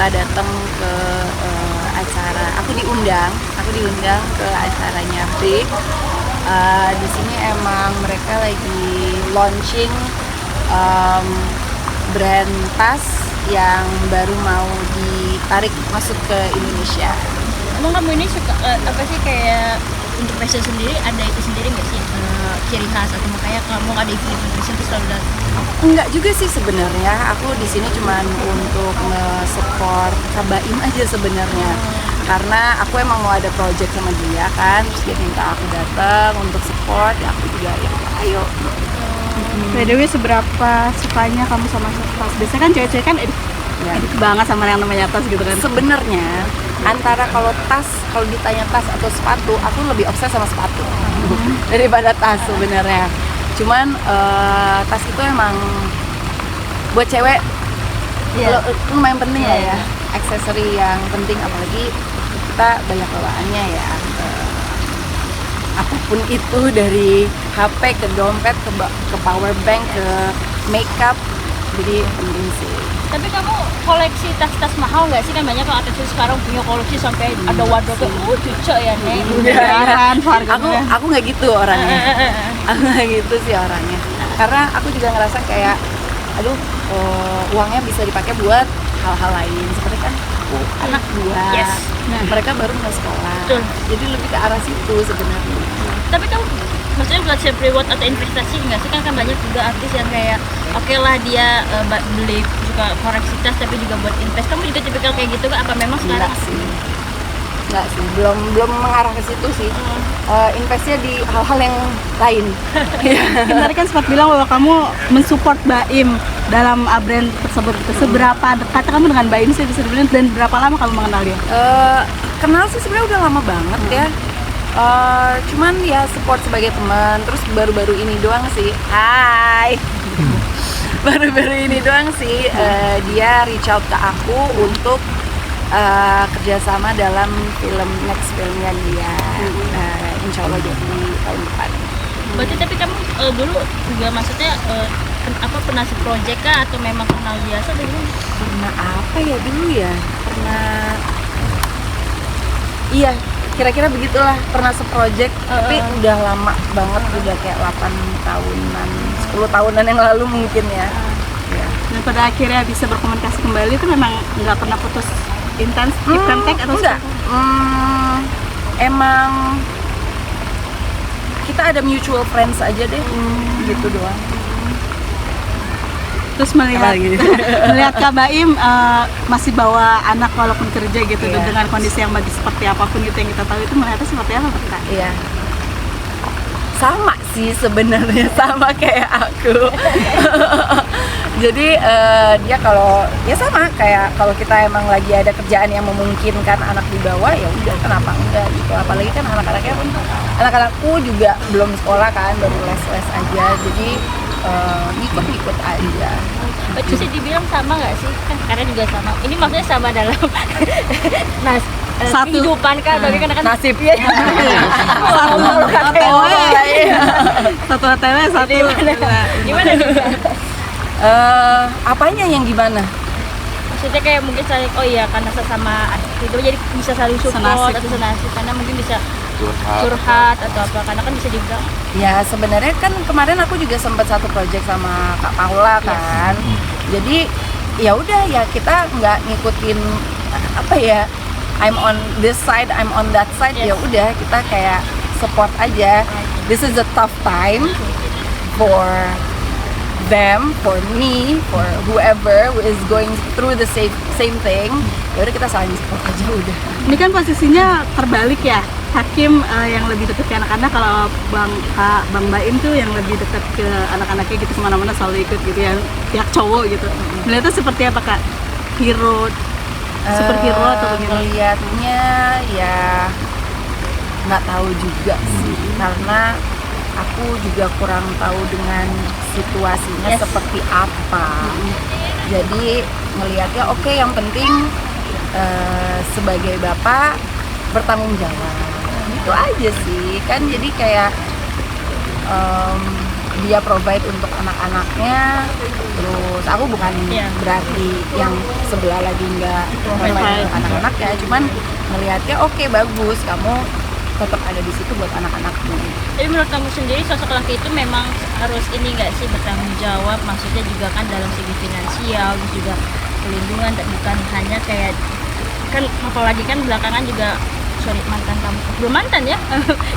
minta datang ke acara. Aku diundang ke acaranya Big. Di sini emang mereka lagi launching brand tas yang baru mau ditarik masuk ke Indonesia. Emang kamu ini suka apa sih kayak untuk fashion sendiri ada itu sendiri nggak sih ciri khas atau makanya kamu ada event fashion terus selalu datang? Enggak juga sih sebenarnya. Aku di sini cuman untuk nge-support Kabaim aja sebenarnya. Karena aku emang mau ada project sama dia kan, terus dia minta aku datang untuk support, ya aku juga ya ayo. By the way, seberapa sukanya kamu sama tas? Biasanya kan cewek-cewek kan edik banget sama yang namanya tas gitu kan. Sebenarnya antara kalau ditanya tas atau sepatu, aku lebih obses sama sepatu daripada tas sebenarnya. Cuman tas itu emang buat cewek lumayan penting lah ya, aksesori yang penting, apalagi kita banyak bawaannya ya. Apapun itu dari HP ke dompet ke power bank ke makeup, jadi penting sih. Tapi kamu koleksi tas-tas mahal nggak sih? Kan banyak kan artis sekarang punya koleksi sampai ada wardrobe cucok ya nih. Aku nggak gitu orangnya. Aku nggak gitu sih orangnya. Karena aku juga ngerasa kayak, aduh, uangnya bisa dipakai buat hal-hal lain. Seperti kan aku anak dua, mereka baru mulai sekolah. Betul. Jadi lebih ke arah situ sebenarnya. Tapi kamu maksudnya buat self reward atau investasi nggak sih? Kan banyak juga artis yang kayak oke lah dia beli suka koleksi tas tapi juga buat invest. Kamu juga tipikal kayak gitu kan? Apa memang sekarang? Enggak sih, belum mengarah ke situ sih. Investnya di hal-hal yang lain. Tadi kan sempat bilang bahwa kamu mensupport Baim dalam brand tersebut. Seberapa dekat kamu dengan Baim sih bisa dibilang, dan berapa lama kamu mengenal dia? Kenal sih sebenarnya udah lama banget ya. Cuman ya support sebagai teman. Terus baru-baru ini doang sih. Hai. Baru-baru ini doang sih dia reach out ke aku untuk kerjasama dalam next filmnya dia. Insya Allah jadi tahun depan. Berarti tapi kamu dulu juga maksudnya pernah se-project kah atau memang kenal biasa dulu? Pernah apa ya dulu ya? Iya, kira-kira begitulah, pernah se-project, tapi udah lama banget, udah kayak 8 tahunan, 10 tahunan yang lalu mungkin ya. Dan pada akhirnya bisa berkomunikasi kembali itu memang nggak pernah putus intens, keep contact atau enggak? Emang kita ada mutual friends aja deh, gitu doang. Terus melihat Kak Baim masih bawa anak walaupun kerja gitu, dan dengan kondisi yang bagi seperti apapun gitu yang kita tahu, itu melihatnya seperti apa Kak? Iya, sama sih sebenarnya, sama kayak aku. Jadi dia kalau ya sama kayak kalau kita emang lagi ada kerjaan yang memungkinkan anak dibawa, ya udah kenapa enggak gitu. Apalagi kan anak-anakku juga belum sekolah kan, baru les aja, jadi ngikut aja. Bisa dibilang sama nggak sih? Kan karena juga sama. Ini maksudnya sama dalam kehidupan kan, bagaimana kan nasib ya. Satu ATW, satu gimana nih? Apanya yang gimana? Maksudnya kayak mungkin saling, oh iya karena sesama itu jadi bisa saling support atau senasib, karena mungkin bisa curhat atau apa, karena kan bisa dibilang. Ya sebenarnya kan kemarin aku juga sempat satu project sama Kak Paula kan. Jadi ya udah ya, kita nggak ngikutin apa ya, I'm on this side, I'm on that side. Ya udah kita kayak support aja. This is a tough time for them, for me, for whoever who is going through the same thing. Ya udah kita saling support aja udah. Ini kan posisinya terbalik ya, Hakim yang lebih dekat ke anak-anak, kalau Bang Baim tuh yang lebih dekat ke anak-anaknya gitu, kemana-mana selalu ikut gitu ya, pihak cowok gitu. Melihatnya seperti apa Kak? Superhero atau bagaimana? Melihatnya ya nggak tahu juga sih, karena aku juga kurang tahu dengan situasinya seperti apa. Jadi ngelihatnya oke, yang penting sebagai bapak bertanggung jawab, itu aja sih kan. Jadi kayak dia provide untuk anak-anaknya. Terus aku bukan Iya. berarti yang sebelah lagi nggak provide Provide. untuk anak-anaknya, cuman ngelihatnya oke bagus, kamu tetap ada di situ buat anak-anakmu. Jadi menurut kamu sendiri sosok laki itu memang harus ini nggak sih bertanggung jawab, maksudnya juga kan dalam segi finansial, terus juga pelindungan, bukan hanya kayak kan apalagi kan belakangan juga mantan kamu belum mantan ya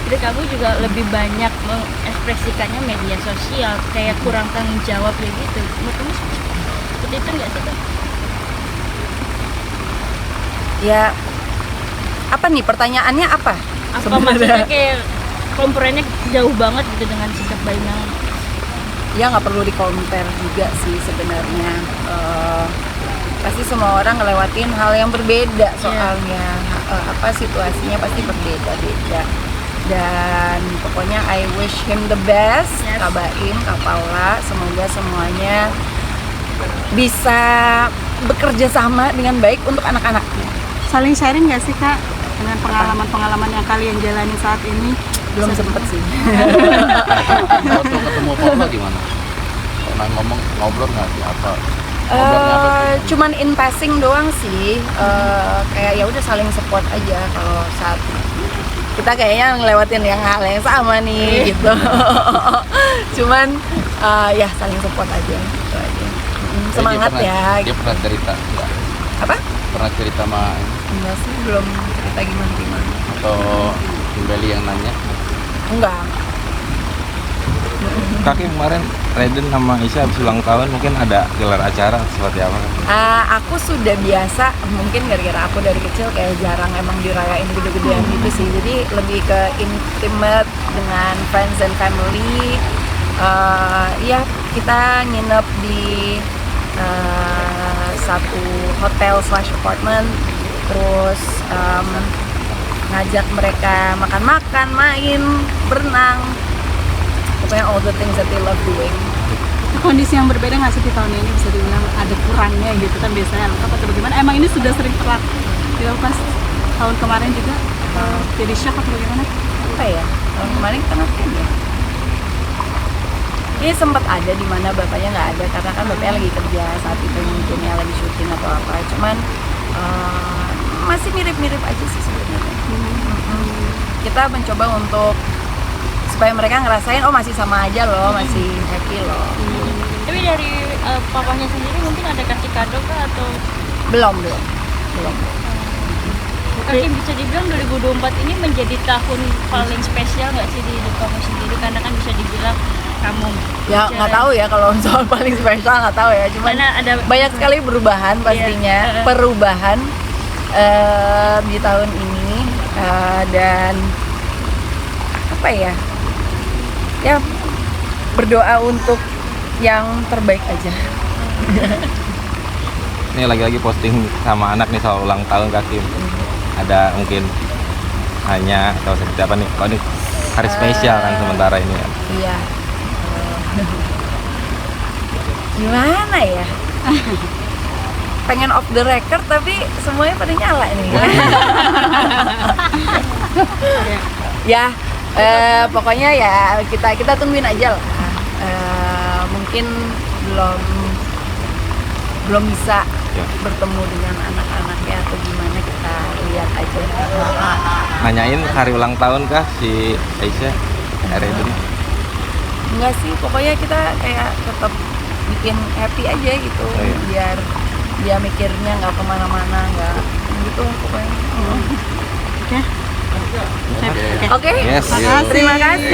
jadi kamu juga lebih banyak mengekspresikannya media sosial kayak kurang tanggung jawab ya gitu. Menurut kamu seperti itu nggak sih Kak? Ya apa nih pertanyaannya apa? Apa maksudnya kayak komporennya jauh banget gitu dengan sikap Baim yang Ya nggak perlu di-compare juga sih sebenarnya. Pasti semua orang ngelewatin hal yang berbeda soalnya. Apa situasinya pasti berbeda-beda. Dan pokoknya I wish him the best, Yes. Kak Baim, Kak Paula. Semoga semuanya bisa bekerja sama dengan baik untuk anak-anaknya. Saling sharing nggak sih Kak dengan pengalaman-pengalaman yang kalian jalani saat ini? Belum sempet sih. Waktu ketemu Paula gimana? Pernah ngobrol nggak sih apa? Ngobrolnya apa sih? Cuman in passing doang sih. Kayak ya udah saling support aja kalau saat kita kayaknya ngelewatin yang hal yang sama nih gitu. Cuman ya saling support aja gitu aja. Semangat ya. Dia pernah cerita nggak? Apa? Pernah cerita sama Enggak sih, belum cerita gimana. atau Kimberly yang nanya? Enggak. Kaki kemarin Raiden sama Isya habis ulang tahun mungkin ada gelar acara seperti apa? Aku sudah biasa, mungkin gara-gara aku dari kecil kayak jarang emang dirayain gede-gedean gitu sih. Jadi lebih ke intimate dengan friends and family. Ya kita nginep di satu hotel / apartment, terus ngajak mereka makan-makan, main, berenang, pokoknya all the things that they love doing. Kondisi yang berbeda nggak sih di tahun ini, bisa dibilang ada kurangnya gitu kan, biasanya lengkap atau bagaimana? Emang ini sudah sering terlaku ya pas tahun kemarin juga jadi shock atau bagaimana? Apa ya, tahun kemarin kan apa ya, ini sempat ada di mana bapaknya nggak ada karena kan bapaknya lagi kerja saat itu, mungkin ya lagi syuting atau apa, cuman masih mirip-mirip aja sih sebenarnya. Kita mencoba untuk supaya mereka ngerasain oh masih sama aja loh, masih happy loh. tapi dari papanya sendiri mungkin ada kasih kado kah atau Belum. Kaki bisa dibilang 2024 ini menjadi tahun paling spesial nggak sih di hidup kamu sendiri, karena kan bisa dibilang kamu Ya nggak tahu ya kalau soal paling spesial, nggak tahu ya, cuman Mana ada banyak sekali perubahan pastinya. Iya. Perubahan di tahun ini, dan apa ya berdoa untuk yang terbaik aja. Ini lagi-lagi posting sama anak nih soal ulang tahun Kaki. Ada mungkin hanya atau seperti apa nih? Kalau ini hari spesial kan sementara ini kan. Iya. Gimana ya? Pengen off the record tapi semuanya pada nyala nih. Ya, pokoknya ya kita tungguin aja lah. Mungkin belum bisa Ya. bertemu dengan anak-anaknya atau gimana, kita lihat aja. Nanyain hari ulang tahun kah si Aisyah? Raiden? Enggak sih, pokoknya kita kayak tetap bikin happy aja gitu, Oh, iya. biar dia mikirnya nggak kemana-mana, nggak gitu pokoknya. Oke. Oke, Yes. Makasih. terima kasih.